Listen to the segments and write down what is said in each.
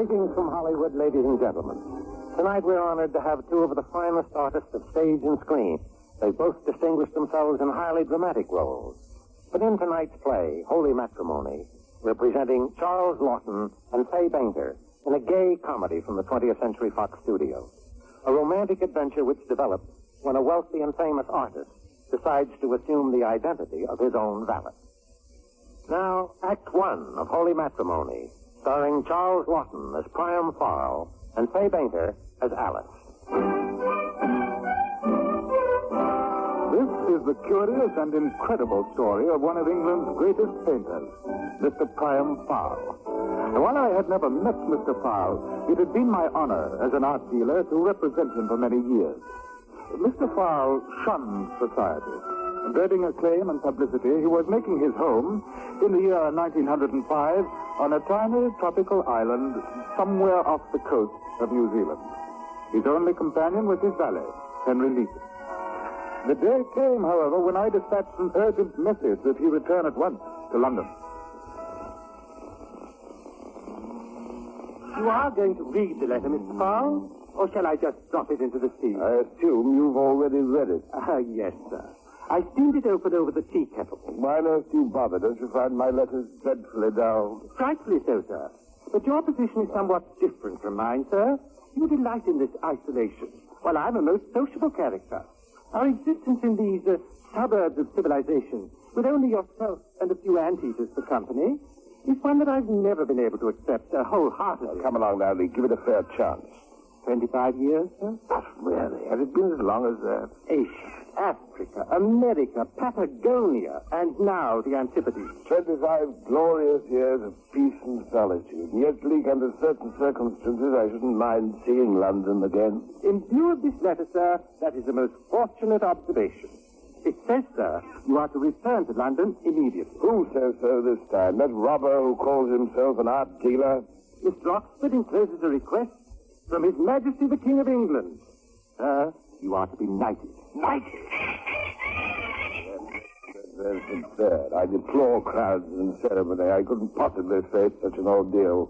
Greetings from Hollywood, ladies and gentlemen. Tonight we're honored to have two of the finest artists of stage and screen. They both distinguished themselves in highly dramatic roles. But in tonight's play, Holy Matrimony, we're presenting Charles Laughton and Fay Bainter in a gay comedy from the 20th Century Fox studio. A romantic adventure which develops when a wealthy and famous artist decides to assume the identity of his own valet. Now, Act One of Holy Matrimony, starring Charles Laughton as Priam Farrell and Fay Bainter as Alice. This is the curious and incredible story of one of England's greatest painters, Mr. Priam Farrell. And while I had never met Mr. Farrell, it had been my honor as an art dealer to represent him for many years. Mr. Farrell shunned society. Dreading acclaim and publicity, he was making his home in the year 1905 on a tiny tropical island somewhere off the coast of New Zealand. His only companion was his valet, Henry Leake. The day came, however, when I dispatched an urgent message that he return at once to London. You are going to read the letter, Mr. Farrell, or shall I just drop it into the sea? I assume you've already read it. Yes, sir. I steamed it open over the tea kettle. Why don't you bother? Don't you find my letters dreadfully dull? Frightfully so, sir. But your position is somewhat different from mine, sir. You delight in this isolation, while I'm a most sociable character. Our existence in these suburbs of civilization, with only yourself and a few anteaters for company, is one that I've never been able to accept wholeheartedly. Come along now, Lee. Give it a fair chance. 25 years, sir? Not really. Has it been as long as that? Asia, Africa, America, Patagonia, and now the Antipodes. 25 glorious years of peace and solitude. And yet, Lee, under certain circumstances, I shouldn't mind seeing London again. In view of this letter, sir, that is a most fortunate observation. It says, sir, you are to return to London immediately. Who says so this time? That robber who calls himself an art dealer? Mr. Oxford encloses a request from His Majesty the King of England. Sir, you are to be knighted. Knighted? That's absurd. I deplore crowds and ceremony. I couldn't possibly face such an ordeal.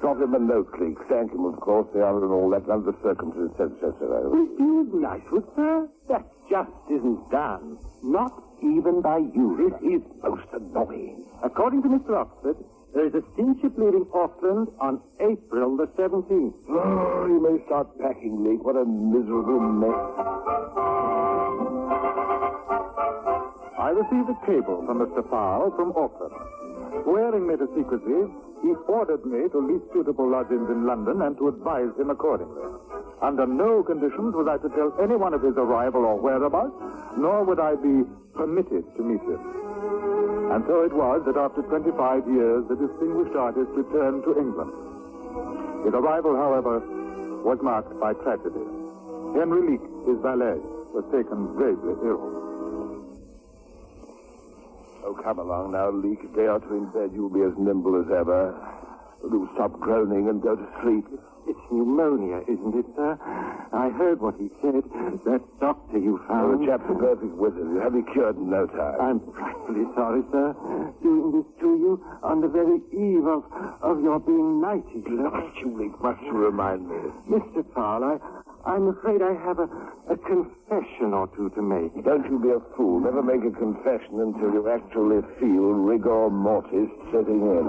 Drop him a note, Cleek. Thank him, of course, the honor and all that, under the circumstances, etc. Refuse knighthood, sir? That just isn't done. Not even by you. This is most annoying. According to Mr. Oxford, there is a steamship leaving Auckland on April the 17th. Oh, you may start packing, Leek. What a miserable mess. I received a cable from Mr. Farrell from Auckland. Swearing me to secrecy, he ordered me to lease suitable lodgings in London and to advise him accordingly. Under no conditions was I to tell anyone of his arrival or whereabouts, nor would I be permitted to meet him. And so it was that after 25 years, the distinguished artist returned to England. His arrival, however, was marked by tragedy. Henry Leake, his valet, was taken gravely ill. Oh, come along now, Leek. A day or two in bed, you'll be as nimble as ever. You'll stop groaning and go to sleep. It's pneumonia, isn't it, sir? I heard what he said. That doctor you found. Oh, the chap's a perfect wizard. You'll have me cured in no time. I'm frightfully sorry, sir. Doing this to you on the very eve of your being knighted. Not you, Leek. Much to remind me. Mr. Farrell, I'm afraid I have a confession or two to make. Don't you be a fool. Never make a confession until you actually feel rigor mortis setting in.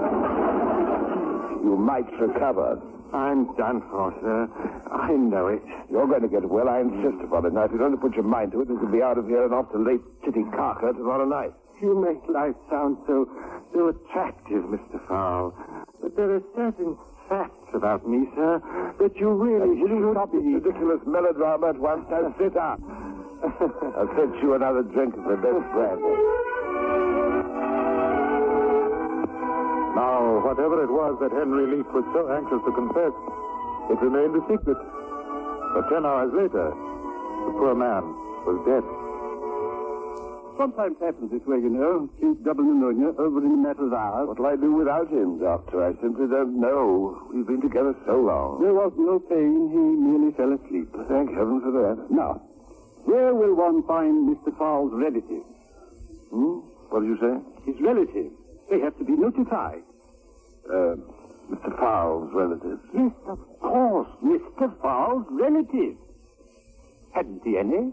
You might recover. I'm done for, sir. I know it. You're going to get well. I insist upon it. Now, if you don't put your mind to it, you could be out of here and off to late Titicaca tomorrow night. You make life sound so attractive, Mr. Farrell. But there are certain facts about me, sir, that you really should stop this ridiculous melodrama at once and sit up. I'll fetch you another drink of the best brandy. Now, whatever it was that Henry Leake was so anxious to confess, it remained a secret. But 10 hours later, the poor man was dead. Sometimes happens this way, you know. Acute double pneumonia over in a matter of hours. What'll I do without him, Doctor? I simply don't know. We've been together so long. There was no pain. He merely fell asleep. Thank heaven for that. Now, where will one find Mr. Farrell's relatives? What did you say? His relatives. They have to be notified. Mr. Fowle's relatives. Yes, of course, Mr. Fowle's relatives. Hadn't he any?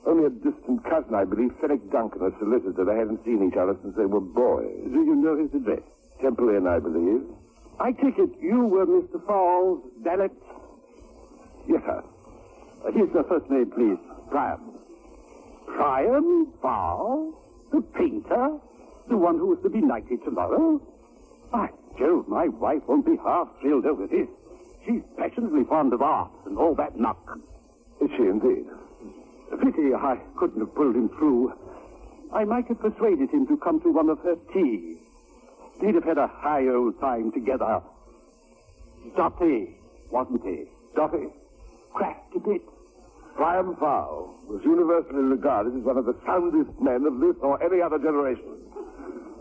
Only a distant cousin, I believe, Fenwick Duncan, a solicitor. They haven't seen each other since they were boys. Do you know his address? Temple Inn, I believe. I take it you were Mr. Fowle's valet? Yes, sir. Here's the first name, please. Priam. Priam Fowle? The painter? The one who is to be knighted tomorrow? By Jove, my wife won't be half thrilled over this. She's passionately fond of art and all that muck. Is she indeed? Pity I couldn't have pulled him through. I might have persuaded him to come to one of her teas. They'd have had a high old time together. Dotty, wasn't he? Dotty. Cracked a bit. Priam Fowle was universally regarded as one of the soundest men of this or any other generation.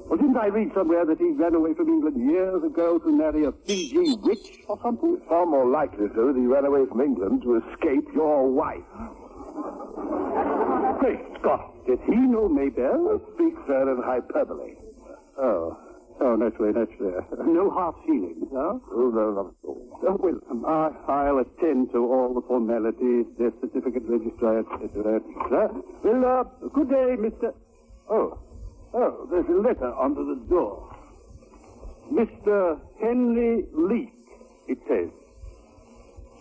Well, didn't I read somewhere that he ran away from England years ago to marry a Fiji witch or something? Far more likely, sir, that he ran away from England to escape your wife. Great Scott, did he know Maybelle? Speak, sir, in hyperbole. Oh, naturally. No hard feelings, huh? Oh, no, not at all. Oh, well, I'll attend to all the formalities, death certificate, registrar, etc. Well, good day, Mr. Oh, there's a letter under the door. Mr. Henry Leake, it says.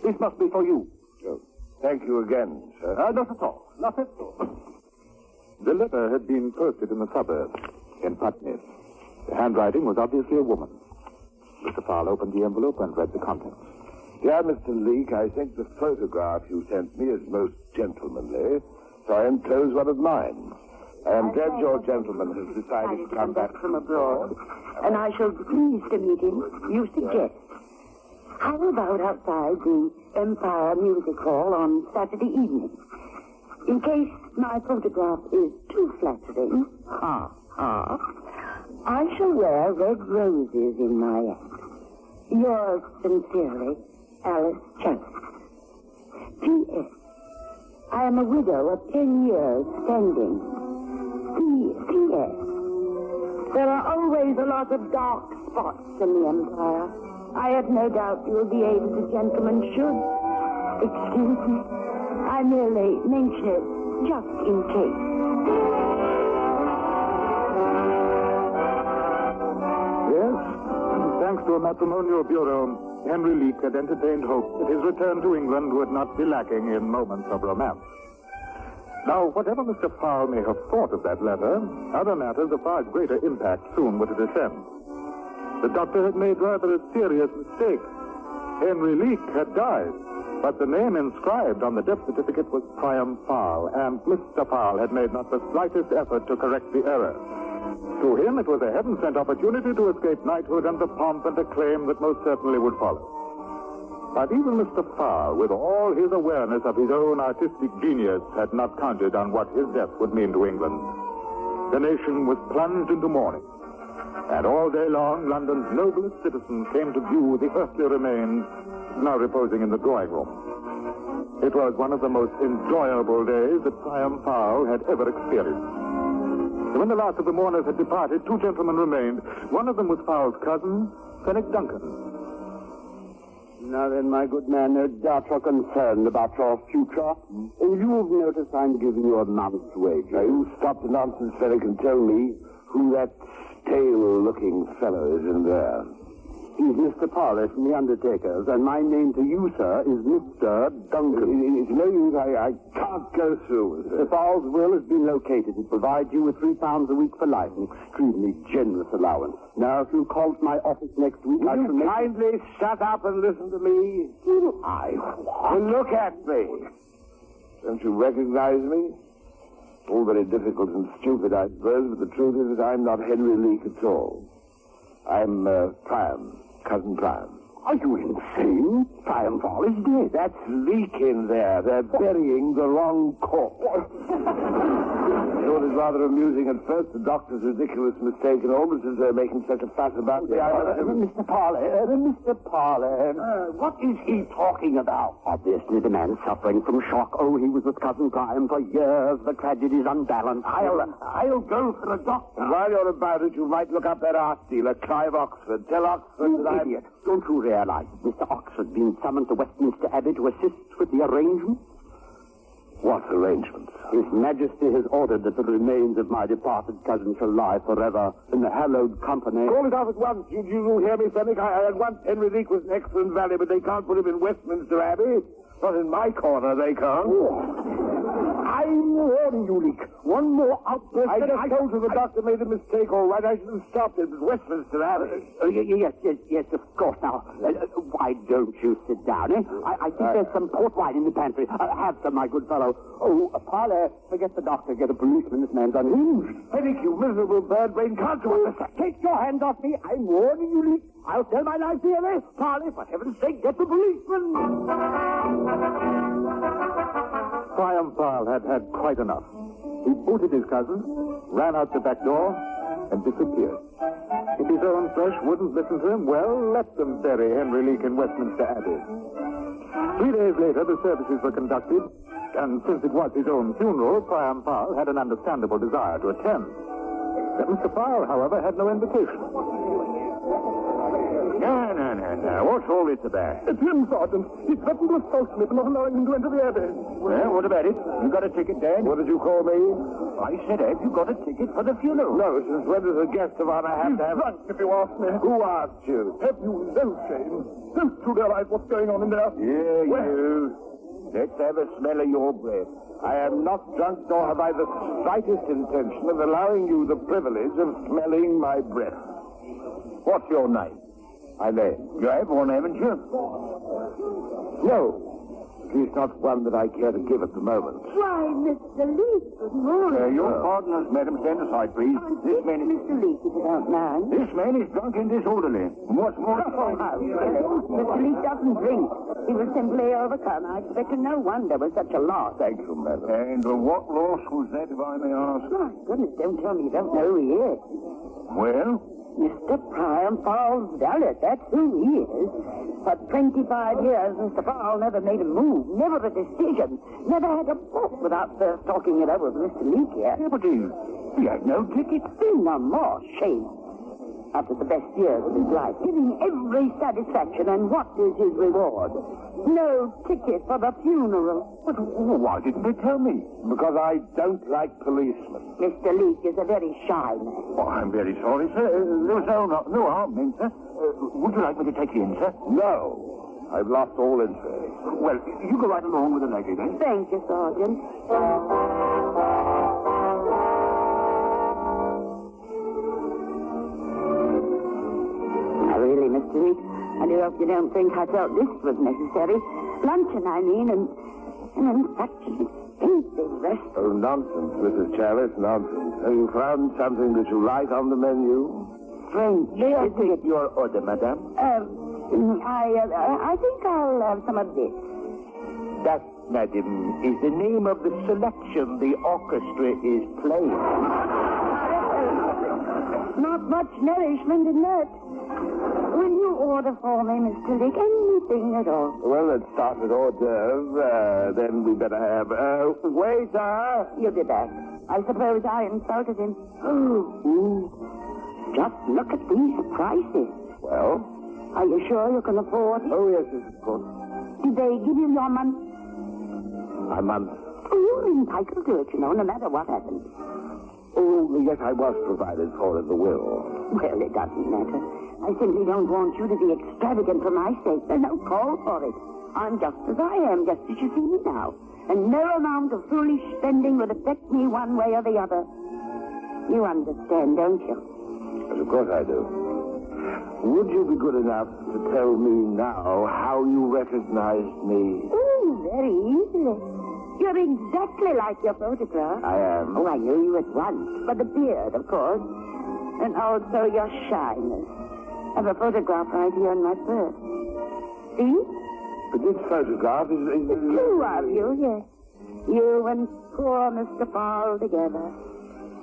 This must be for you. Oh, thank you again, sir. Not at all. Not at all. The letter had been posted in the suburbs, in Putney. The handwriting was obviously a woman's. Mr. Fowle opened the envelope and read the contents. Dear Mr. Leake, I think the photograph you sent me is most gentlemanly, so I enclose one of mine. I am glad your gentleman has decided to come back from abroad, and I shall be pleased to meet him. You suggest. How about outside the Empire Music Hall on Saturday evening? In case my photograph is too flattering, I shall wear red roses in my hat. Yours sincerely, Alice Challis. P.S. I am a widow of 10 years standing. P.S. There are always a lot of dark spots in the Empire. I have no doubt you will be able to, gentlemen, should. Excuse me. I merely mention it just in case. Yes, thanks to a matrimonial bureau, Henry Leake had entertained hope that his return to England would not be lacking in moments of romance. Now, whatever Mr. Fowle may have thought of that letter, other matters of far greater impact soon were to descend. The doctor had made rather a serious mistake. Henry Leake had died, but the name inscribed on the death certificate was Priam Fowle, and Mr. Fowle had made not the slightest effort to correct the error. To him, it was a heaven-sent opportunity to escape knighthood and the pomp and acclaim that most certainly would follow. But even Mr. Fowle, with all his awareness of his own artistic genius, had not counted on what his death would mean to England. The nation was plunged into mourning, and all day long, London's noblest citizens came to view the earthly remains now reposing in the drawing room. It was one of the most enjoyable days that Priam Fowle had ever experienced. When the last of the mourners had departed, two gentlemen remained. One of them was Fowle's cousin, Fenwick Duncan. Now then, my good man, no doubt you're concerned about your future. You've noticed I'm giving you a month's wages. Now, you stop the nonsense, Fenwick, and tell me who that stale-looking fellow is in there. He's Mr. Parley from the Undertakers, and my name to you, sir, is Mr. Duncan. It's no use. I can't go through with it. Mr. Fowle's will has been located. It provides you with £3 a week for life, an extremely generous allowance. Now, if you call to my office next week, I shall kindly shut up and listen to me? Look at me. Don't you recognize me? All very difficult and stupid, I suppose, but the truth is that I'm not Henry Leake at all. I'm Priam, cousin Priam. Are you insane? Triumphal is dead. That's leak in there. They're burying the wrong corpse. You know, it was rather amusing at first, the doctor's ridiculous mistake, and almost as they're making such a fuss about the Mr. Parley, what is he talking about? Obviously, the man's suffering from shock. Oh, he was with Cousin Priam for years. The tragedy's unbalanced. I'll go for a doctor. And while you're about it, you might look up that art dealer, Clive Oxford. Tell Oxford that I'm... Idiot. Don't you realize Mr. Oxford being summoned to Westminster Abbey to assist with the arrangements? What arrangements? His Majesty has ordered that the remains of my departed cousin shall lie forever in the hallowed company. Call it off at once. You hear me, Fenwick? I at once Henry Leake was an excellent valet, but they can't put him in Westminster Abbey. Not in my corner, they can't. I'm warning you, Leake. One more outburst. I told you the doctor made a mistake, all right. I should have stopped it. It was Westminster Abbey. Yes, of course. Now, why don't you sit down, eh? I think there's some port wine in the pantry. Have some, my good fellow. Oh, Parley, forget the doctor. Get a policeman. This man's unhinged. Fenwick, you miserable bird-brain, can't you understand? Take your hands off me. I'm warning you, Leake. I'll sell my life dearly. Parley, for heaven's sake, get the policeman. Triumphal had had quite enough. He booted his cousin, ran out the back door, and disappeared. If his own flesh wouldn't listen to him, well, let them bury Henry Leake in Westminster Abbey. 3 days later, the services were conducted, and since it was his own funeral, Triumphal had an understandable desire to attend. Mr. File, however, had no invitation. No. What's all this about? It's him, Sergeant. He threatened to assault me for not allowing him to enter the Abbey. Well, what about it? You got a ticket, Dan? What did you call me? I said, have you got a ticket for the funeral? No, since when does a guest of honor have to have... Drunk, if you ask me. Who asked you? Have you no shame? Don't you realize what's going on in there? Yeah, you. Let's have a smell of your breath. I am not drunk, nor have I the slightest intention of allowing you the privilege of smelling my breath. What's your name? My name. You have one, haven't you? No. At least not one that I care to give at the moment. Why, Mr. Leake, good morning. Your partners, madam, stand aside, please. This man is... Mr. Leake, if you don't mind. This man is drunk and disorderly. What's more... Mr. Leake doesn't drink. He was simply overcome. I expected no wonder with such a loss. Thank you, madam. And what loss was that, if I may ask? My goodness, don't tell me you don't know who he is. Well? Mr. Triumphal Valet, that's who he is. For 25 years, Mr. Fowle never made a move, never a decision, never had a thought without first talking it over with Mr. Leake here. Yeah, but he had no ticket. No more shame. After the best years of his life, giving every satisfaction, and what is his reward? No ticket for the funeral. But why didn't they tell me? Because I don't like policemen. Mr. Leake is a very shy man. Oh, I'm very sorry, sir. There was no harm meant, sir. Would you like me to take you in, sir? No. I've lost all interest. Well, you go right along with the lady, then. Thank you, Sergeant. Really, Mr. Leake, I do hope you don't think I felt this was necessary. Luncheon, I mean, and in such expensive restaurant. Oh, nonsense, Mrs. Chalice, nonsense. Have you found something that you like on the menu? French. May I take your order, madame? I think I'll have some of this. That, madam, is the name of the selection the orchestra is playing. Not much nourishment in that. Will you order for me, Mr. Leake? Anything at all? Well, let's start with hors d'oeuvre. Then we better have... waiter! You'll be back. I suppose I insulted him. Just look at these prices. Well? Are you sure you can afford it? Oh, yes, of course. Did they give you your money? My money? Oh, you're entitled to it, you know, no matter what happens. Oh, yes, I was provided for in the will. Well, it doesn't matter. I simply don't want you to be extravagant for my sake. There's no call for it. I'm just as I am, just as you see me now. And no amount of foolish spending would affect me one way or the other. You understand, don't you? Yes, of course I do. Would you be good enough to tell me now how you recognized me? Oh, very easily. You're exactly like your photograph. I am. Oh, I knew you at once. For the beard, of course. And also your shyness. I have a photograph right here in my purse. See? But this photograph is... The two of you, yes. You and poor Mr. Fall together.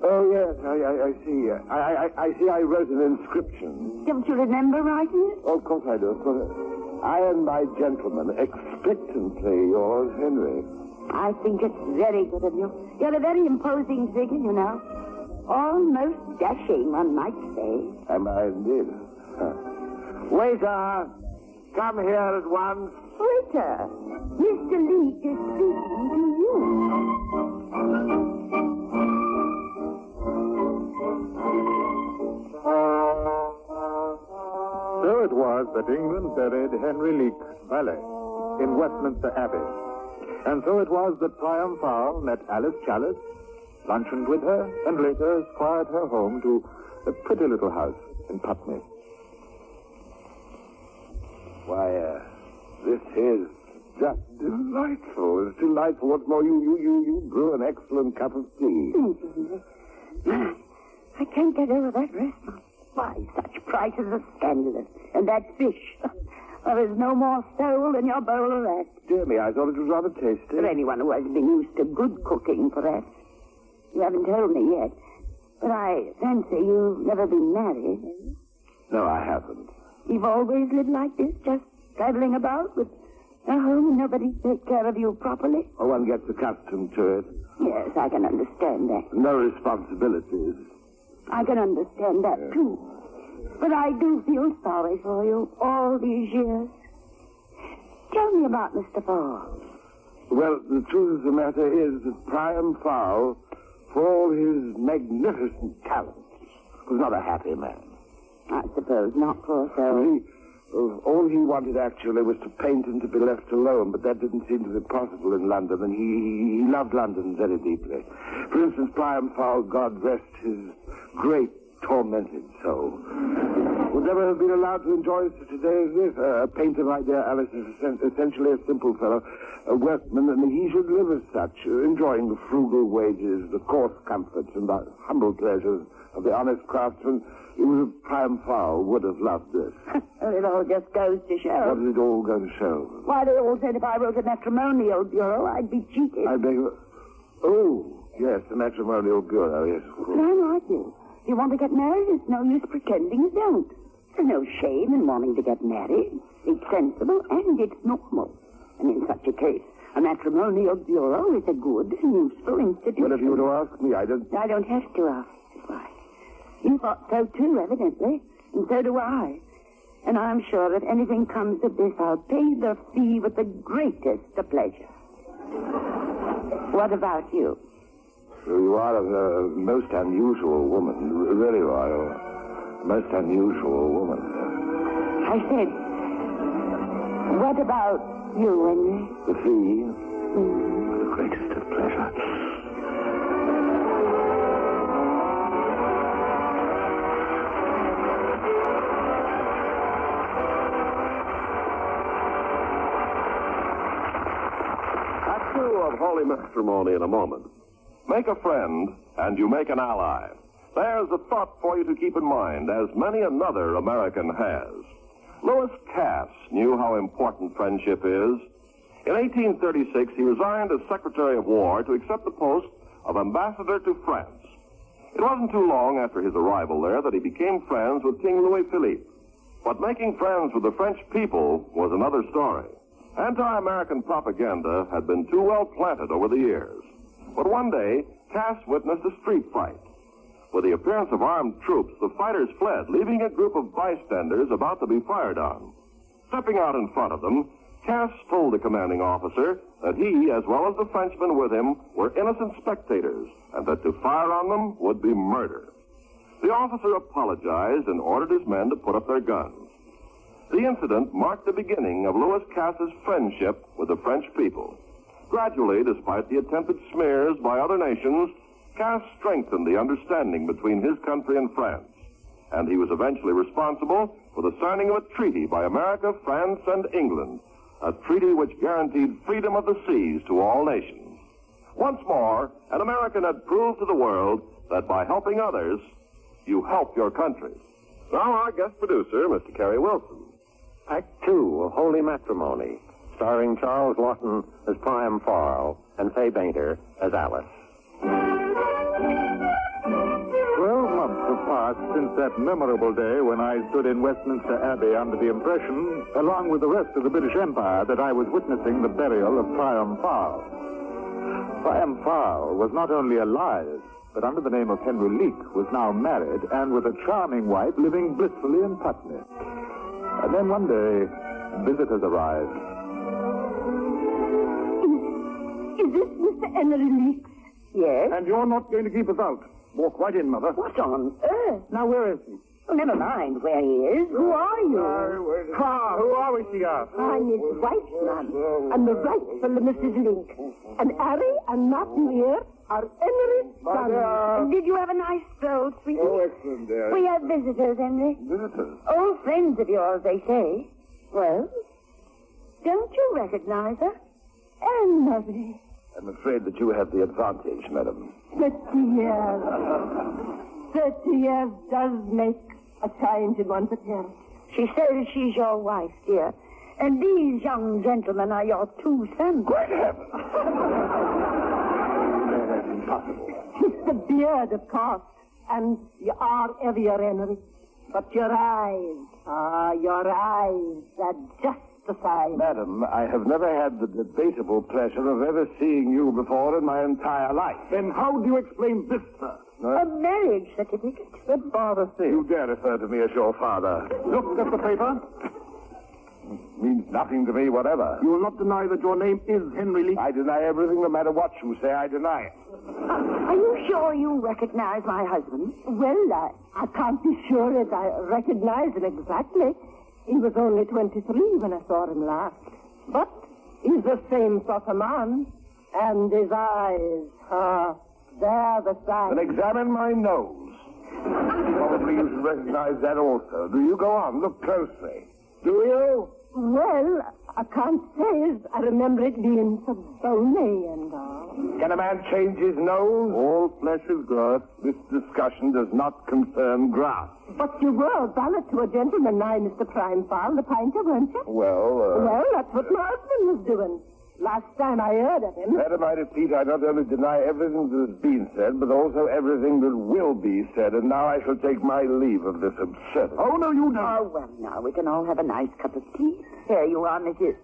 Oh, yes, I see. I see I wrote an inscription. Don't you remember writing it? Oh, of course I do. Of course. I and my gentleman, expectantly yours, Henry. I think it's very good of you. You're a very imposing figure, you know. Almost dashing, one might say. Am I indeed? Waiter, come here at once. Waiter, Mr. Leake is speaking to you. So it was that England buried Henry Leake's valet in Westminster Abbey. And so it was that Triumphal met Alice Chalice, lunched with her, and later escorted her home to a pretty little house in Putney. Why, this is just delightful. It's delightful. What's more, you brew an excellent cup of tea. I can't get over that restaurant. Why, such prices are scandalous. And that fish. Well, there's no more soul in your bowl of that. Dear me, I thought it was rather tasty. For anyone who has been used to good cooking, perhaps. You haven't told me yet. But I fancy you've never been married. No, I haven't. You've always lived like this, just traveling about with a home and nobody take care of you properly? Oh, one gets accustomed to it. Yes, I can understand that. No responsibilities. I can understand that, too. But I do feel sorry for you all these years. Tell me about Mr. Fall. Well, the truth of the matter is that Priam Fall, for all his magnificent talents, was not a happy man. I suppose not, poor soul. All he wanted, actually, was to paint and to be left alone, but that didn't seem to be possible in London, and he loved London very deeply. For instance, Priam Fall, God rest his great tormented soul, would never have been allowed to enjoy such a day as this. A painter, my dear Alice, is essentially a simple fellow, a workman, and he should live as such, enjoying the frugal wages, the coarse comforts, and the humble pleasures of the honest craftsman. It was Priam Fall would have loved this. It all just goes to show. What is it all going to show? Why, they all said if I wrote a matrimonial bureau, I'd be cheated. I beg your... Oh, yes, the matrimonial bureau, yes, of course. But I'm like you. If you want to get married, it's no use pretending you don't. There's no shame in wanting to get married. It's sensible and it's normal. And in such a case, a matrimonial bureau is a good and useful institution. Well, if you were to ask me, I don't have to ask. Why? You thought so too, evidently. And so do I. And I'm sure if anything comes of this, I'll pay the fee with the greatest of pleasure. What about you? You are a most unusual woman. Really, you are a most unusual woman. I said, what about you, Henry? The fee? The greatest of pleasure. Act 2 of Holy Matrimony in a moment. Make a friend, and you make an ally. There's a thought for you to keep in mind, as many another American has. Lewis Cass knew how important friendship is. In 1836, he resigned as Secretary of War to accept the post of Ambassador to France. It wasn't too long after his arrival there that he became friends with King Louis Philippe. But making friends with the French people was another story. Anti-American propaganda had been too well planted over the years. But one day, Cass witnessed a street fight. With the appearance of armed troops, the fighters fled, leaving a group of bystanders about to be fired on. Stepping out in front of them, Cass told the commanding officer that he, as well as the Frenchmen with him, were innocent spectators, and that to fire on them would be murder. The officer apologized and ordered his men to put up their guns. The incident marked the beginning of Lewis Cass's friendship with the French people. Gradually, despite the attempted smears by other nations, Cass strengthened the understanding between his country and France, and he was eventually responsible for the signing of a treaty by America, France, and England, a treaty which guaranteed freedom of the seas to all nations. Once more, an American had proved to the world that by helping others, you help your country. Now our guest producer, Mr. Kerry Wilson. Act 2 of Holy Matrimony, starring Charles Lawton as Priam Farl and Fay Bainter as Alice. 12 months have passed since that memorable day when I stood in Westminster Abbey under the impression, along with the rest of the British Empire, that I was witnessing the burial of Priam Farl. Priam Farl was not only alive, but under the name of Henry Leake was now married and with a charming wife living blissfully in Putney. And then one day, visitors arrived. Is this Mr. Henry Leake? Yes. And you're not going to keep us out. Walk right in, Mother. What on earth? Now, where is he? Oh, never mind where he is. Who are you? Who are we, she asked? I'm his wife, ma'am. I'm the rightful Mrs. Link. And Harry and Martin here are Henry's sons. Did you have a nice stroll, sweetie? Oh, excellent, dear. We have visitors, Henry. Visitors? Old friends of yours, they say. Well, don't you recognize her? Anne-Marie. I'm afraid that you have the advantage, madam. 30 years. 30 years does make a change in one's appearance. She says she's your wife, dear. And these young gentlemen are your two sons. Great heavens! That's impossible. It's the beard, of course. And you are heavier, Henry. But your eyes are just the same. Madam, I have never had the debatable pleasure of ever seeing you before in my entire life. Then how do you explain this, sir? A marriage certificate. Let father see. You dare refer to me as your father. Look at the paper. Means nothing to me, whatever. You will not deny that your name is Henry Leake? I deny everything, no matter what you say, I deny it. Are you sure you recognize my husband? Well, I can't be sure that I recognize him exactly. He was only 23 when I saw him last. But he's the same sort of man. And his eyes, they're the same. Then examine my nose. Probably you should recognize that also. Do you? Go on, look closely. Do you? Well, I can't say as I remember it being so bony and all. Can a man change his nose? All flesh is grass. This discussion does not concern grass. But you were valet to a gentleman now, Mr. Priam Farl, the painter, weren't you? Well, that's what my husband was doing. Last time I heard of him. Madam, I repeat, I not only deny everything that has been said, but also everything that will be said. And now I shall take my leave of this absurdity. Oh, no, you don't. Oh, well, now we can all have a nice cup of tea. Here you are, Mrs.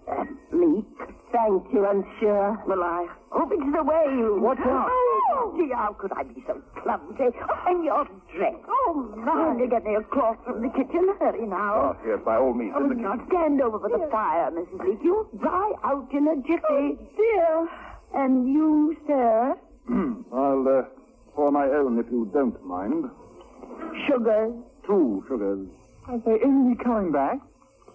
Leake. Thank you, I'm sure. Well, I hope it's the way you... What's wrong? Oh, gee, how could I be so clumsy? And your dress. Oh, my. Only get me a cloth from the kitchen. Hurry now. Oh, yes, by all means. Oh, now stand over for the fire, Mrs. Leake. You'll dry out in a jiffy. Oh, dear. And you, sir? I'll pour my own if you don't mind. Sugar. 2 sugars. Is he coming back?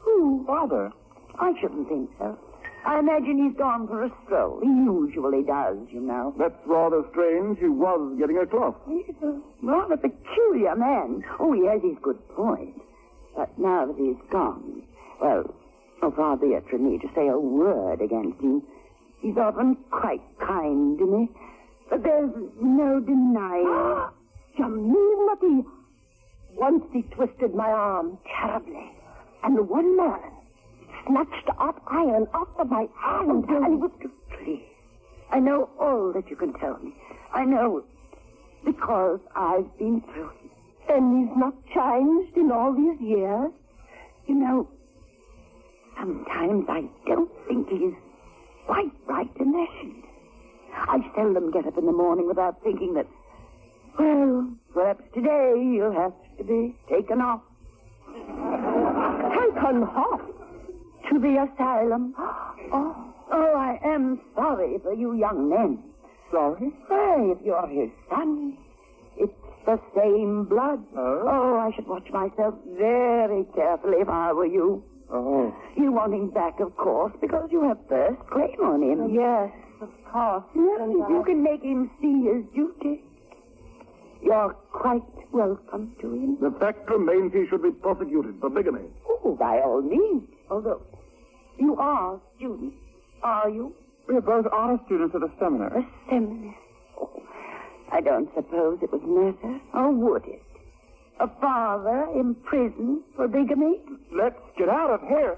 Who? Father. I shouldn't think so. I imagine he's gone for a stroll. He usually does, you know. That's rather strange. He was getting a cloth. He's a rather peculiar man. Oh, he has his good points. But now that he's gone, well, far be it from me to say a word against him. He's often quite kind to me. But there's no denying. You mean that he... Once he twisted my arm terribly. And one morning, snatched the hot iron off of my hand. And he was... Please, I know all that you can tell me. I know because I've been through it. And he's not changed in all these years. You know, sometimes I don't think he's quite right in the head. I seldom get up in the morning without thinking that, well, perhaps today you'll have to be taken off. Taken off? To the asylum? Oh, I am sorry for you young men. Sorry? Hey, if you're his son, it's the same blood. Oh? I should watch myself very carefully if I were you. Oh. You want him back, of course, because you have first claim on him. Yes, of course. Yes, you can make him see his duty. You're quite welcome to him. The fact remains he should be prosecuted for bigamy. Oh, by all means. Although, you are students, are you? We're both honor students at a seminar. A seminar? Oh, I don't suppose it would matter, or would it? A father imprisoned for bigamy? Let's get out of here.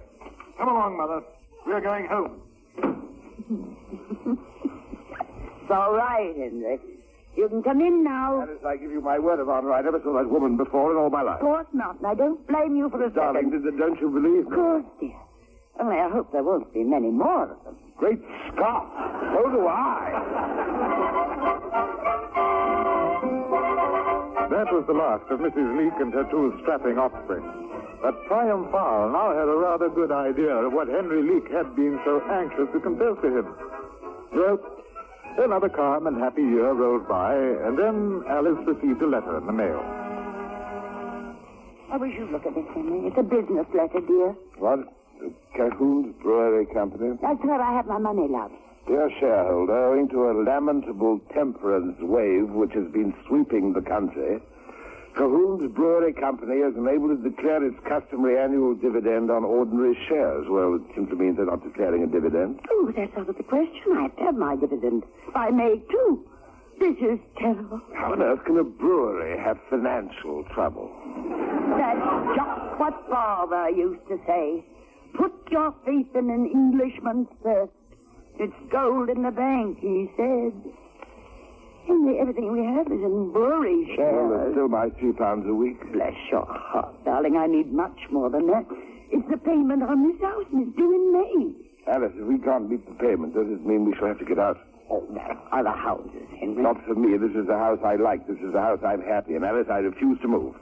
Come along, Mother. We're going home. It's all right, Henry. You can come in now. Alice, I give you my word of honor. I never saw that woman before in all my life. Of course not, and I don't blame you for a Darling, second. don't you believe me? Of course, dear. Only I hope there won't be many more of them. Great Scott. So do I. That was the last of Mrs. Leake and her two strapping offspring. But Priam Fowl now had a rather good idea of what Henry Leake had been so anxious to confess to him. Well, another calm and happy year rolled by, and then Alice received a letter in the mail. I wish you'd look at this, Henry. It's a business letter, dear. What? Cahoon's Brewery Company? That's where I have my money, love. Dear shareholder, owing to a lamentable temperance wave which has been sweeping the country, Cahoon's Brewery Company is unable to declare its customary annual dividend on ordinary shares. Well, it simply means they're not declaring a dividend. Oh, that's out of the question. I have to have my dividend by May, too. This is terrible. How on earth can a brewery have financial trouble? That's just what Father used to say. Put your faith in an Englishman's thirst. It's gold in the bank, he said. Henry, everything we have is in brewery shares. Well, it's still my £3 a week. Bless your heart, darling. I need much more than that. It's the payment on this house, and it's due in May. Alice, if we can't meet the payment, does it mean we shall have to get out? Oh, there are other houses, Henry. Not for me. This is the house I like. This is the house I'm happy in. Alice, I refuse to move.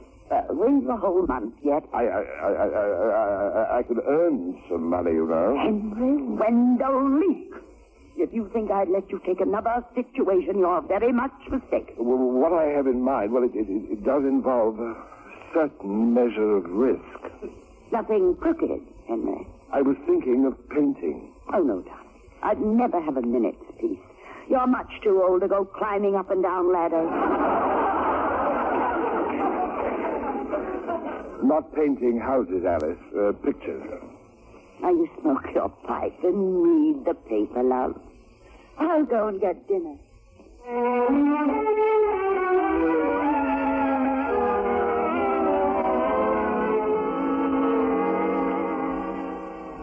Wait the whole month yet. I could earn some money, you know. Henry Wendell Leake. If you think I'd let you take another situation, you're very much mistaken. Well, what I have in mind, well, it does involve a certain measure of risk. Nothing crooked, Henry. I was thinking of painting. Oh, no, darling. I'd never have a minute's peace. You're much too old to go climbing up and down ladders. Not painting houses, Alice. Pictures. Now you smoke your pipe and read the paper, love. I'll go and get dinner.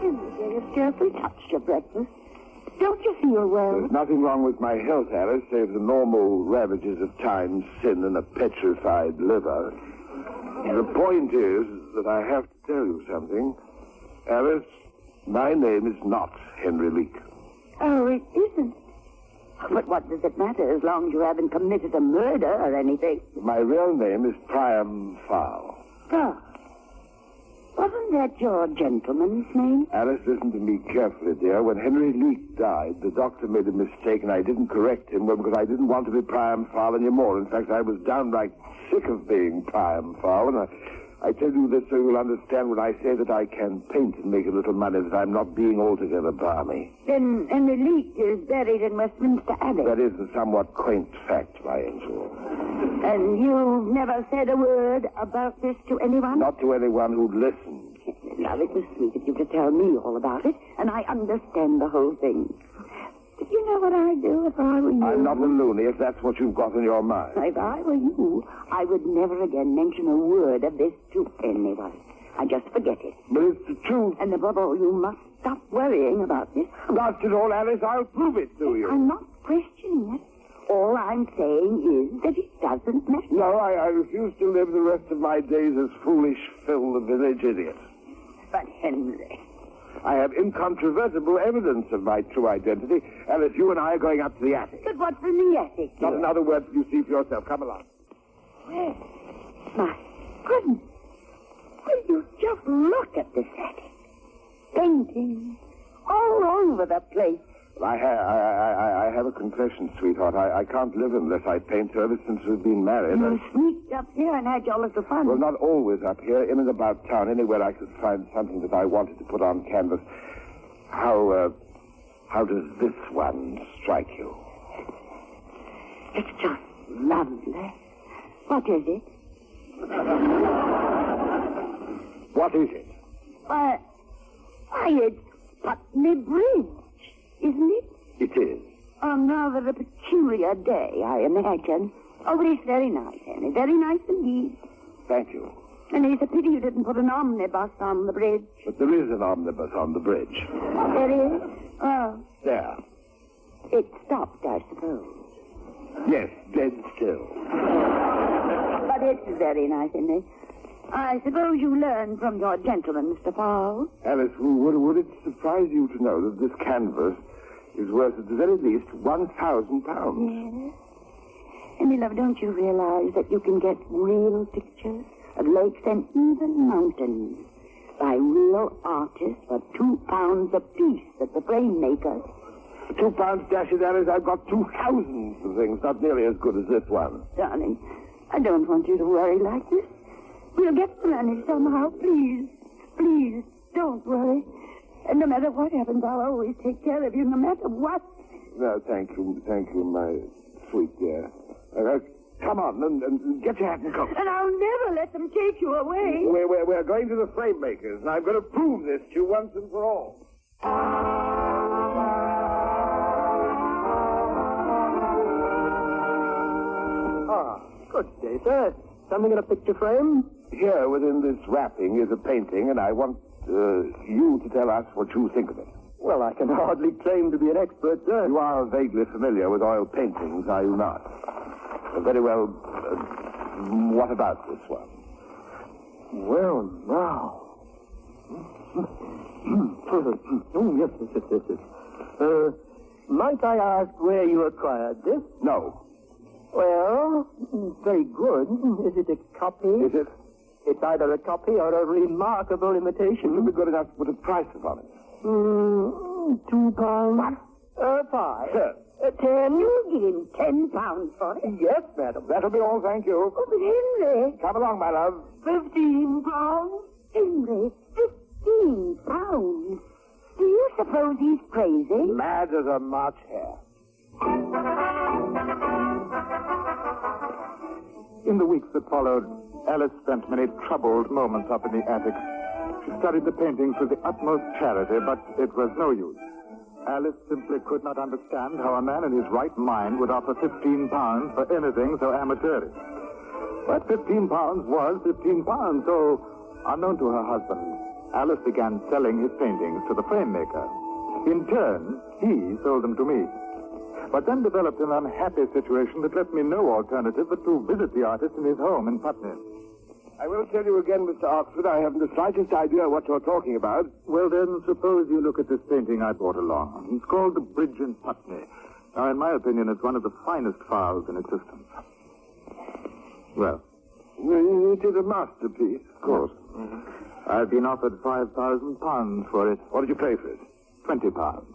You've carefully touched your breakfast. Don't you feel well? There's nothing wrong with my health, Alice, save the normal ravages of time, sin, and a petrified liver. The point is that I have to tell you something. Alice, my name is not Henry Leake. Oh, it isn't. But what does it matter as long as you haven't committed a murder or anything? My real name is Priam Fowl. Oh. Wasn't that your gentleman's name? Alice, listen to me carefully, dear. When Henry Leake died, the doctor made a mistake, and I didn't correct him, well, because I didn't want to be Priam Fowl anymore. In fact, I was downright sick of being Priam Fowl, and I tell you this so you'll understand when I say that I can paint and make a little money, that I'm not being altogether balmy. Then Henry Leake is buried in Westminster Abbey. That is a somewhat quaint fact, my angel. And you've never said a word about this to anyone? Not to anyone who'd listen. Now, it was sweet of you to tell me all about it, and I understand the whole thing. But you know what I'd do if I were you? I'm not a loony, if that's what you've got in your mind. If I were you, I would never again mention a word of this to anyone. I just forget it. But it's the truth. And above all, you must stop worrying about this. Not at all, Alice. I'll prove it to you. I'm not questioning it. All I'm saying is that it doesn't matter. No, I refuse to live the rest of my days as foolish Phil the village idiot. But, Henry... I have incontrovertible evidence of my true identity. Alice, you and I are going up to the attic. But what's in the attic? Not another word till you see for yourself. Come along. Well, my goodness. Will you just look at this attic? Paintings all over the place. I have a confession, sweetheart. I can't live unless I paint ever since we've been married. You sneaked up here and had your little fun. Well, not always up here. In and about town, anywhere I could find something that I wanted to put on canvas. How does this one strike you? It's just lovely. What is it? What is it? Why, it's Putney Bridge. Isn't it? It is. On rather a peculiar day, I imagine. Oh, but it's very nice, Henry. Very nice indeed. Thank you. And it's a pity you didn't put an omnibus on the bridge. But there is an omnibus on the bridge. There is? Oh. There. It stopped, I suppose. Yes, dead still. But it's very nice in there. I suppose you learned from your gentleman, Mr. Powell. Alice, would it surprise you to know that this canvas is worth at the very least £1,000? Yes. And, my love, don't you realize that you can get real pictures of lakes and even mountains by real artists for £2 apiece at the frame maker? £2, dash it, Alice. I've got 2,000 of things, not nearly as good as this one. Darling, I don't want you to worry like this. We'll get the money somehow. Please, please, don't worry. And no matter what happens, I'll always take care of you, no matter what. No, thank you, my sweet dear. Come on, and get your hat and coat. And I'll never let them take you away. We're going to the frame makers, and I'm going to prove this to you once and for all. Ah, good day, sir. Something in a picture frame? Here, within this wrapping, is a painting, and I want you to tell us what you think of it. Well, I can hardly claim to be an expert, sir. You are vaguely familiar with oil paintings, are you not? Very well. What about this one? Well, now. Yes. Might I ask where you acquired this? No. Well, very good. Is it a copy? Is it? It's either a copy or a remarkable imitation. Would it be good enough to put a price upon it? £2. What? 5. Sir. 10. You'll give him £10 for it. Yes, madam. That'll be all, thank you. Oh, but Henry. Come along, my love. £15. Henry, £15. Do you suppose he's crazy? Mad as a March hare. In the weeks that followed, Alice spent many troubled moments up in the attic. She studied the paintings with the utmost charity, but it was no use. Alice simply could not understand how a man in his right mind would offer £15 for anything so amateurish. But £15 was £15, so unknown to her husband, Alice began selling his paintings to the frame maker. In turn, he sold them to me. But then developed an unhappy situation that left me no alternative but to visit the artist in his home in Putney. I will tell you again, Mr. Oxford, I haven't the slightest idea what you're talking about. Well, then, suppose you look at this painting I brought along. It's called The Bridge in Putney. Now, in my opinion, it's one of the finest files in existence. Well? It is a masterpiece, of course. Mm-hmm. I've been offered £5,000 for it. What did you pay for it? £20.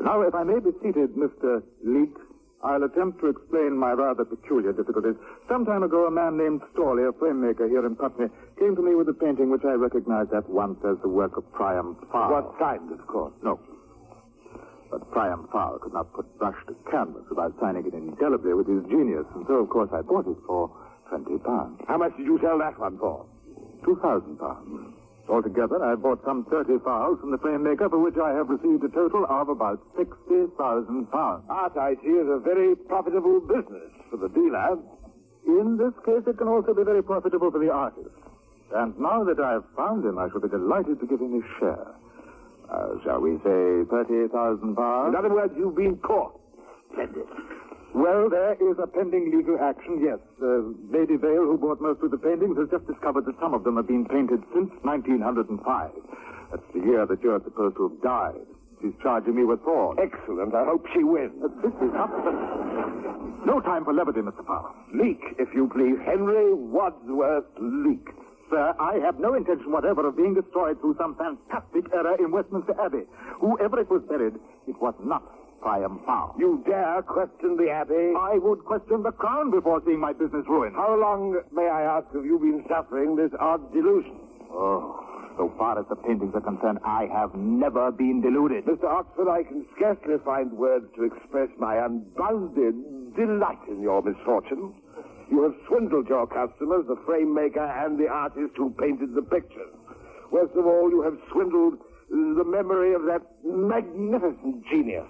Now, if I may be seated, Mr. Leek, I'll attempt to explain my rather peculiar difficulties. Some time ago, a man named Storley, a frame maker here in Putney, came to me with a painting which I recognized at once as the work of Priam Fowle. What kind, of course? No. But Priam Fowle could not put brush to canvas without signing it indelibly with his genius, and so, of course, I bought it for £20. How much did you sell that one for? £2,000. Altogether, I bought some 30 files from the frame maker, for which I have received a total of about £60,000. Art, I see, is a very profitable business for the dealer. In this case, it can also be very profitable for the artist. And now that I have found him, I shall be delighted to give him his share. Shall we say £30,000? In other words, you've been caught. Splendid. Well, there is a pending legal action, yes. Lady Vale, who bought most of the paintings, has just discovered that some of them have been painted since 1905. That's the year that you're supposed to have died. She's charging me with fraud. Excellent. I hope she wins. This is not... No time for levity, Mr. Powell. Leek, if you please. Henry Wadsworth Leek. Sir, I have no intention whatever of being destroyed through some fantastic error in Westminster Abbey. Whoever it was buried, it was not Priam Fowle. You dare question the Abbey? I would question the Crown before seeing my business ruined. How long, may I ask, have you been suffering this odd delusion? Oh, so far as the paintings are concerned, I have never been deluded. Mr. Oxford, I can scarcely find words to express my unbounded delight in your misfortune. You have swindled your customers, the frame maker and the artist who painted the pictures. Worst of all, you have swindled the memory of that magnificent genius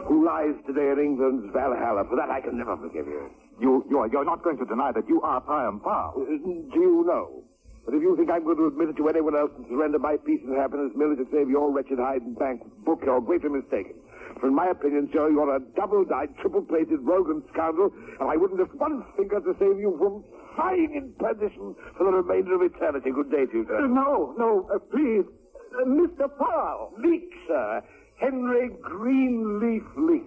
who lies today in England's Valhalla. For that, I can never forgive you. You're not going to deny that you are Priam Farr. Do you know? But if you think I'm going to admit it to anyone else and surrender my peace and happiness merely to save your wretched hide and bank book, you're greatly mistaken. For in my opinion, sir, you're a double-dyed, triple-plated rogue and scoundrel, and I wouldn't lift one finger to save you from flying in perdition for the remainder of eternity. Good day to you, sir. No, please. Mr. Farr. Leek, sir. Henry Greenleaf Leek.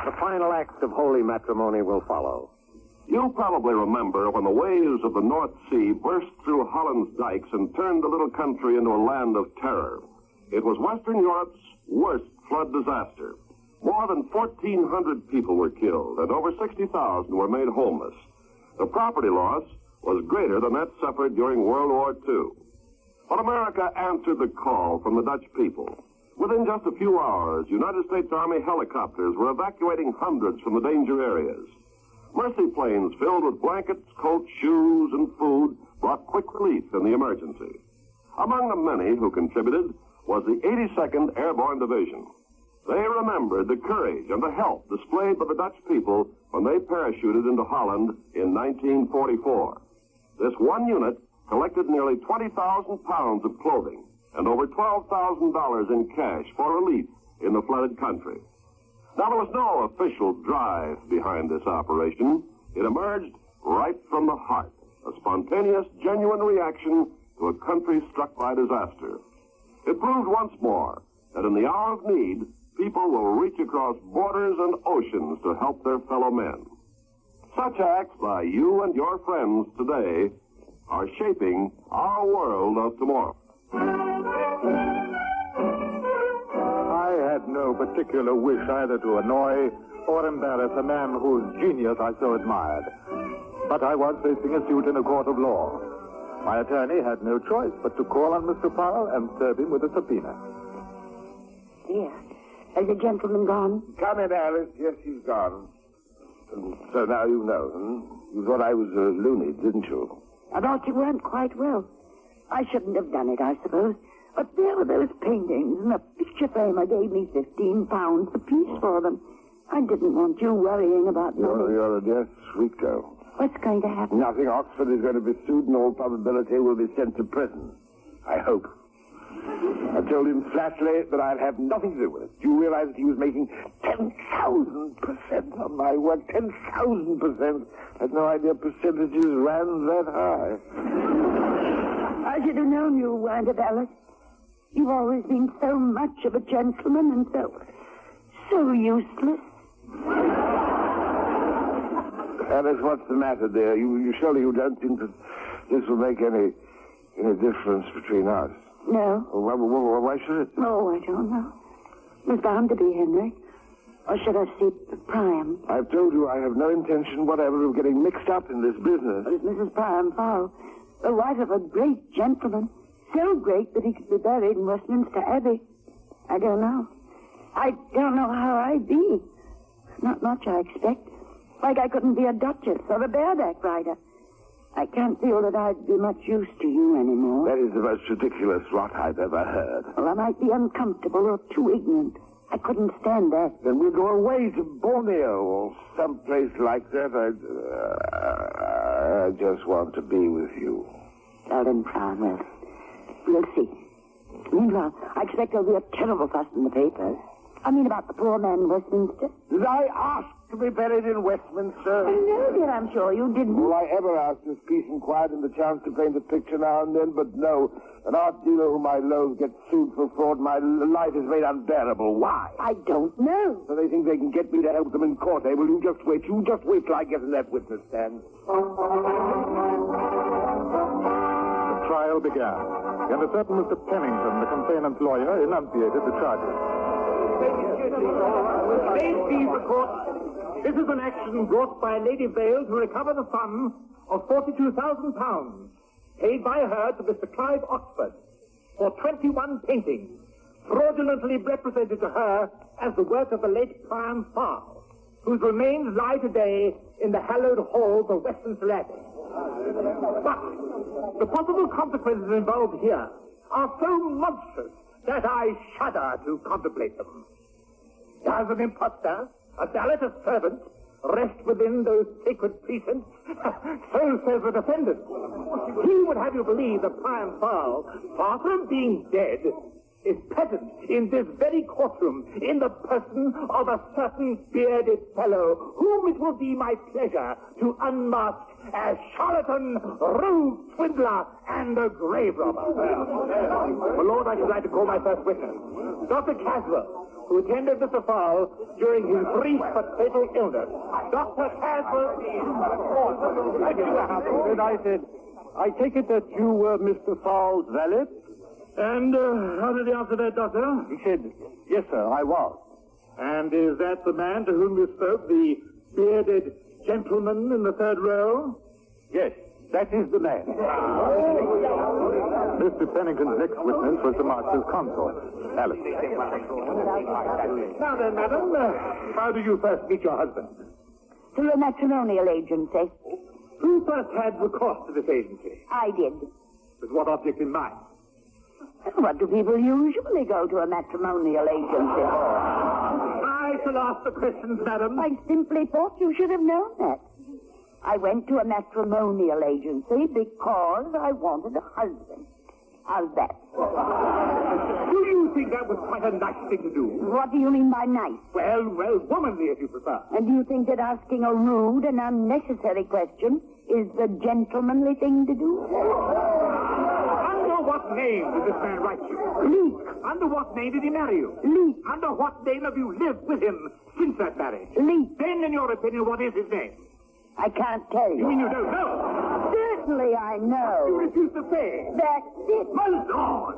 The final act of holy matrimony will follow. You probably remember when the waves of the North Sea burst through Holland's dikes and turned the little country into a land of terror. It was Western Europe's worst flood disaster. More than 1,400 people were killed, and over 60,000 were made homeless. The property loss was greater than that suffered during World War II. But America answered the call from the Dutch people. Within just a few hours, United States Army helicopters were evacuating hundreds from the danger areas. Mercy planes filled with blankets, coats, shoes, and food brought quick relief in the emergency. Among the many who contributed was the 82nd Airborne Division. They remembered the courage and the help displayed by the Dutch people when they parachuted into Holland in 1944. This one unit collected nearly 20,000 pounds of clothing and over $12,000 in cash for relief in the flooded country. Now, there was no official drive behind this operation. It emerged right from the heart, a spontaneous, genuine reaction to a country struck by disaster. It proved once more that in the hour of need, people will reach across borders and oceans to help their fellow men. Such acts by you and your friends today are shaping our world of tomorrow. I had no particular wish either to annoy or embarrass a man whose genius I so admired. But I was facing a suit in a court of law. My attorney had no choice but to call on Mr. Farr and serve him with a subpoena. Here. Has the gentleman gone? Come in, Alice. Yes, he's gone. So now you know, You thought I was a loony, didn't you? I thought you weren't quite well. I shouldn't have done it, I suppose. But there were those paintings and a picture framer gave me £15 apiece for them. I didn't want you worrying about money. You're a dear sweet girl. What's going to happen? Nothing. Oxford is going to be sued, and all probability will be sent to prison. I hope. I told him flatly that I'd have nothing to do with it. Do you realize that he was making 10,000% on my work? 10,000%. I had no idea percentages ran that high. I should have known you weren't a valet. You've always been so much of a gentleman and so useless. Alice, what's the matter, dear? You surely you don't think that this will make any difference between us? No. Why should it? Oh, I don't know. It was bound to be, Henry. Or should I see Priam? I've told you I have no intention whatever of getting mixed up in this business. But it's Mrs. Priam Farr, the wife of a great gentleman. So great that he could be buried in Westminster Abbey. I don't know. I don't know how I'd be. Not much, I expect. Like I couldn't be a duchess or a bareback rider. I can't feel that I'd be much use to you anymore. That is the most ridiculous rot I've ever heard. Well, I might be uncomfortable or too ignorant. I couldn't stand that. Then we'll go away to Borneo or someplace like that. I just want to be with you. Well, then, Priam, we'll see. Meanwhile, I expect there'll be a terrible fuss in the papers. I mean about the poor man in Westminster. Did I ask to be buried in Westminster? No, dear, I'm sure you didn't. All I ever asked is peace and quiet and the chance to paint a picture now and then, but no. An art dealer whom I loathe gets sued for fraud. My life is made unbearable. Why? I don't know. So they think they can get me to help them in court, eh? Well, you just wait. You just wait till I get in that witness stand. The trial began, and a certain Mr. Pennington, the complainant's lawyer, enunciated the charges. Please, the court. This is an action brought by Lady Vale to recover the sum of £42,000 paid by her to Mr. Clive Oxford for 21 paintings fraudulently represented to her as the work of the late Priam Farr, whose remains lie today in the hallowed halls of Westminster Abbey. But the possible consequences involved here are so monstrous that I shudder to contemplate them. Does an impostor, a valet, a servant, rest within those sacred precincts? So says the defendant. He would have you believe that Priam Fal, far from being dead, is present in this very courtroom in the person of a certain bearded fellow whom it will be my pleasure to unmask as charlatan, rogue, swindler, and a grave robber. My lord, I should like to call my first witness, Dr. Caswell, who attended Mr. Fal during his brief but fatal illness. Dr. Caswell. Then I said, I take it that you were Mr. Fal's valet? And how did he answer that, Doctor? He said, yes, sir, I was. And is that the man to whom you spoke, the bearded gentleman in the third row? Yes, that is the man. Mr. Pennington's next witness was the Master's consort, Alice. Now then, madam, how did you first meet your husband? Through a matrimonial agency. Who first had recourse to this agency? I did. With what object in mind? What do people usually go to a matrimonial agency for? I shall ask the questions, madam. I simply thought you should have known that. I went to a matrimonial agency because I wanted a husband. How's that? Do you think that was quite a nice thing to do? What do you mean by nice? Well, womanly, if you prefer. And do you think that asking a rude and unnecessary question is the gentlemanly thing to do? Under what name did this man write you? Leek. Under what name did he marry you? Leek. Under what name have you lived with him since that marriage? Leek. Then, in your opinion, what is his name? I can't tell you. You mean you don't know? Certainly I know. You refuse to say. That's it. My lord!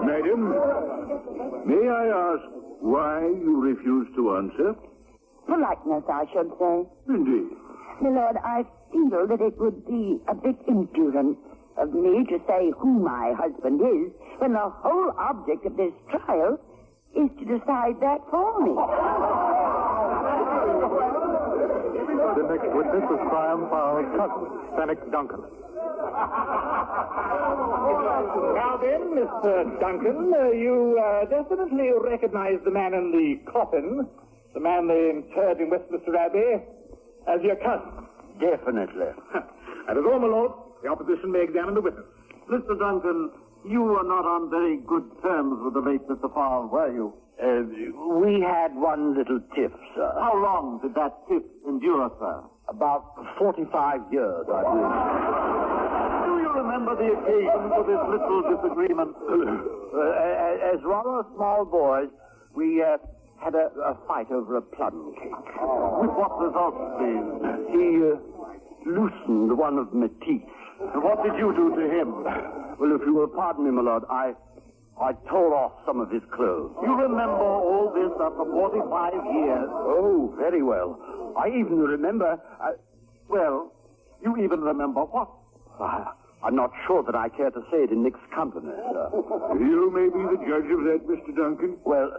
Madam, may I ask why you refuse to answer? Politeness, I should say. Indeed. My lord, I feel that it would be a bit impudent of me to say who my husband is when the whole object of this trial is to decide that for me. The next witness was Priam Fal's cousin, Fenwick Duncan. Now then, Mr. Duncan, you definitely recognize the man in the coffin, the man they interred in Westminster Abbey, as your cousin. Definitely. That is all, my lord. The opposition may examine the witness. Mr. Duncan, you were not on very good terms with the late Mr. Fal, were you? We had one little tiff, sir. How long did that tiff endure, sir? About 45 years, I believe. Do you remember the occasion for this little disagreement? As rather small boys, we had a fight over a plum cake. With what result, please? He loosened one of my teeth. And what did you do to him? Well, if you will pardon me, my lord, I tore off some of his clothes. You remember all this after 45 years? Oh, very well. I even remember... well, you even remember what? I'm not sure that I care to say it in Nick's company, sir. You may be the judge of that, Mr. Duncan. Well,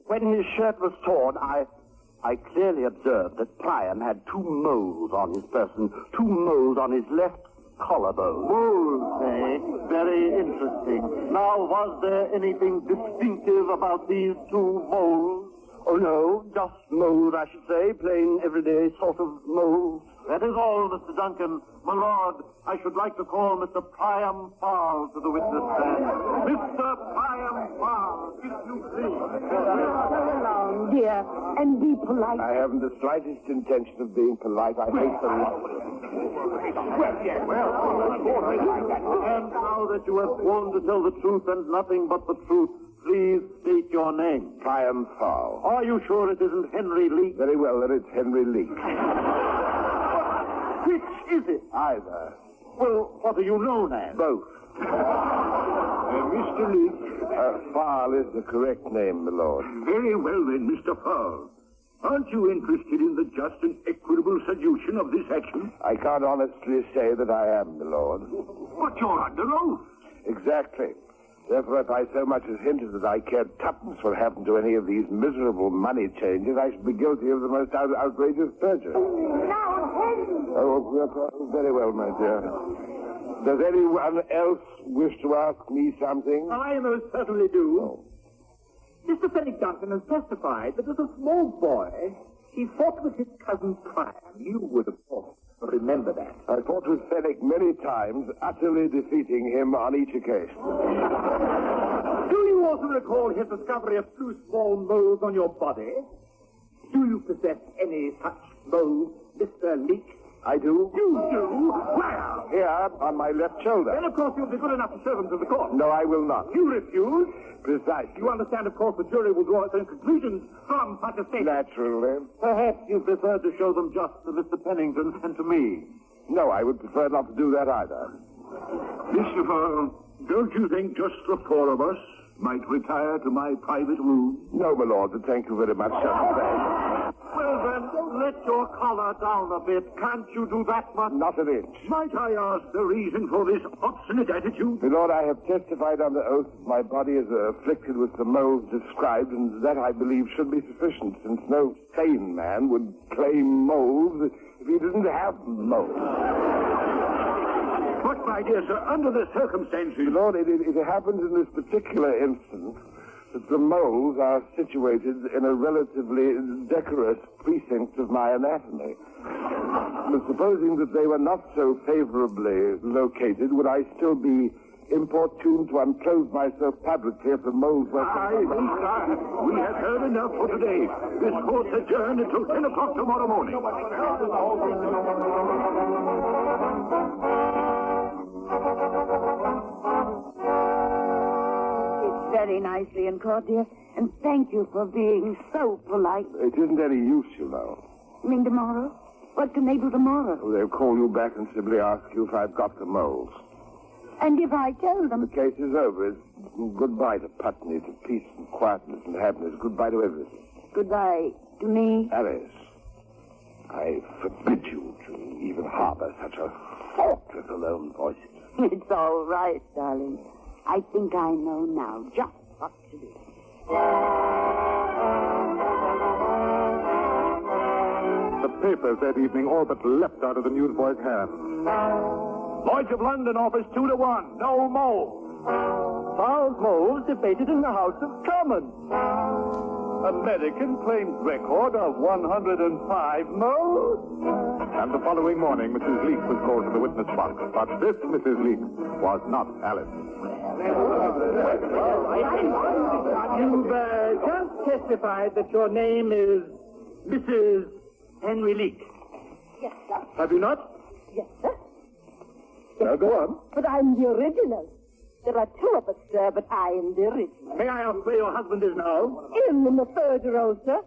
when his shirt was torn, I clearly observed that Priam had 2 moles on his person, 2 moles on his left collarbone. Moles, eh? Very interesting. Now, was there anything distinctive about these 2 moles? Oh, no, just moles, I should say. Plain, everyday sort of moles. That is all, Mr. Duncan. My lord, I should like to call Mr. Priam Fal to the witness stand. Mr. Priam Fal, if you please. Along, dear, and be polite. I haven't the slightest intention of being polite. I hate the law. And now that you have sworn to tell the truth and nothing but the truth, please state your name. Priam Fal. Are you sure it isn't Henry Leek? Very well, then it's Henry Leek. Which is it? Either. Well, what are you known as? Both. Mr. Leek, Fal is the correct name, my lord. Very well, then, Mr. Fal. Aren't you interested in the just and equitable solution of this action? I can't honestly say that I am, my lord. But you're under oath. Exactly. Therefore, if I so much as hinted that I cared tuppence what happened to any of these miserable money changes, I should be guilty of the most outrageous perjury. Oh, very well, my dear. Does anyone else wish to ask me something? I most certainly do. Oh. Mr. Fenwick Duncan has testified that as a small boy, he fought with his cousin Priam. You would, of course, remember that. I fought with Fenwick many times, utterly defeating him on each occasion. Do you also recall his discovery of 2 small moles on your body? Do you possess any such moles, Mr. Leek? I do. You do? Well, Here, on my left shoulder. then, of course, you'll be good enough to show them to the court. No, I will not. You refuse? Precisely. You understand, of course, the jury will draw its own conclusions from such a statement. Naturally. Perhaps you prefer to show them just to Mr. Pennington and to me. No, I would prefer not to do that either. Mr. Farrell, don't you think just the 4 of us might retire to my private room? No, my lord, but thank you very much, sir. Well, then, let your collar down a bit. Can't you do that much? Not an inch. Might I ask the reason for this obstinate attitude? My lord, I have testified under oath that my body is afflicted with the moles described, and that, I believe, should be sufficient, since no sane man would claim moles if he didn't have moles. But, my dear sir, under the circumstances... My lord, it happens in this particular instance that the moles are situated in a relatively decorous precinct of my anatomy. But supposing that they were not so favorably located, would I still be importuned to unclothe myself publicly if the moles were... We have heard enough for today. This court's adjourned until 10 o'clock tomorrow morning. Very nicely in court, dear. And thank you for being so polite. It isn't any use, you know. You mean tomorrow? What can they do tomorrow? They'll call you back and simply ask you if I've got the moles. And if I tell them... The case is over. It's goodbye to Putney, to peace and quietness and happiness. Goodbye to everything. Goodbye to me. Alice, I forbid you to even harbor such a thought with alone voices. It's all right, darling. I think I know now just what to do. The papers that evening all but leapt out of the newsboy's hand. Lloyd's of London offers 2-1. No moles. Charles Moles debated in the House of Commons. American claims record of 105 moles. And the following morning, Mrs. Leek was called to the witness box. But this Mrs. Leek was not Alice. You've just testified that your name is Mrs. Henry Leek. Yes, sir. Have you not? Yes, sir. Now, go on. But I'm the original. There are 2 of us, sir, but I am the original. May I ask where your husband is now? In the 3rd row, sir.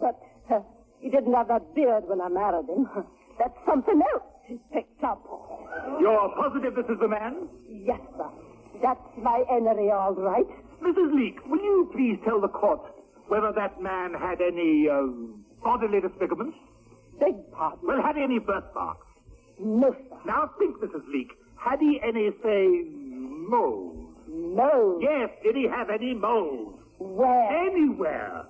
But he didn't have that beard when I married him. That's something else he picked up. You're positive this is the man? Yes, sir. That's my Henry, all right. Mrs. Leek, will you please tell the court whether that man had any bodily disfigurements? Beg pardon? Well, had he any birthmarks? No, sir. Now think, Mrs. Leek. Had he any, say, moles? No. Yes, did he have any moles? Where? Anywhere?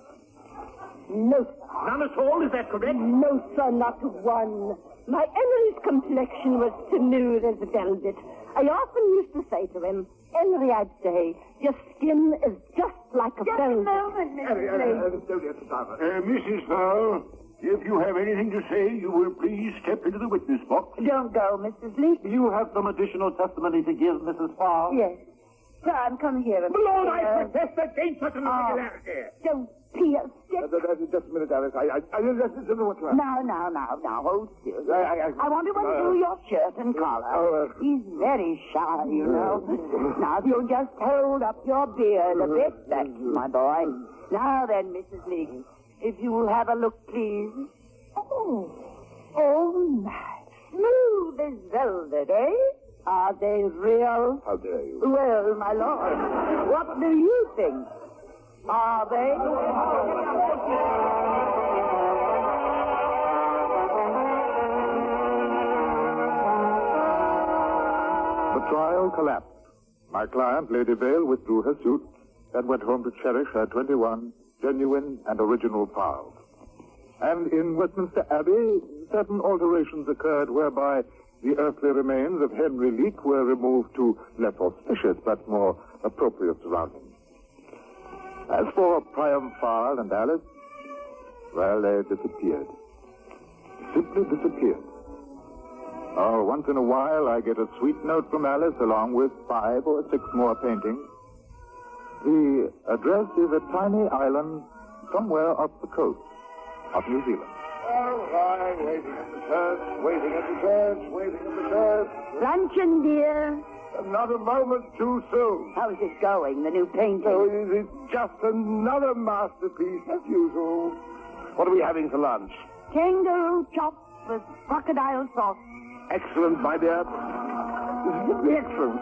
No, sir. None at all, is that correct? No, sir, not one. My Henry's complexion was smooth as velvet. I often used to say to him, Henry, I'd say, your skin is just like a velvet. Mrs. Farrell, if you have anything to say, you will please step into the witness box. Don't go, Mrs. Leek. You have some additional testimony to give, Mrs. Farr? Yes. Come, come here. Lord, I protest against such an irregularity. Don't be a stick. Just a minute, Alice. I just don't know what to ask. Now, hold still. I want to undo your shirt and collar. He's very shy, you know. Now, if you'll just hold up your beard a bit, that's my boy. Now then, Mrs. Leek, if you will have a look, please. Oh, nice. Smooth as velvet, eh? Are they real? How dare you? Well, my lord, what do you think? Are they? The trial collapsed. My client, Lady Vale, withdrew her suit and went home to cherish her 21 genuine and original pearls. And in Westminster Abbey, certain alterations occurred whereby the earthly remains of Henry Leake were removed to less auspicious but more appropriate surroundings. As for Priam Farl and Alice, well, they disappeared. Simply disappeared. Oh, once in a while I get a sweet note from Alice along with 5 or 6 more paintings. The address is a tiny island somewhere off the coast of New Zealand. All right, waiting at the church, waiting at the church, waiting at the church. Luncheon, dear. Not a moment too soon. How's it going, the new painting? So it's just another masterpiece as usual. What are we having for lunch? Kangaroo chops with crocodile sauce. Excellent, my dear. This is simply excellent.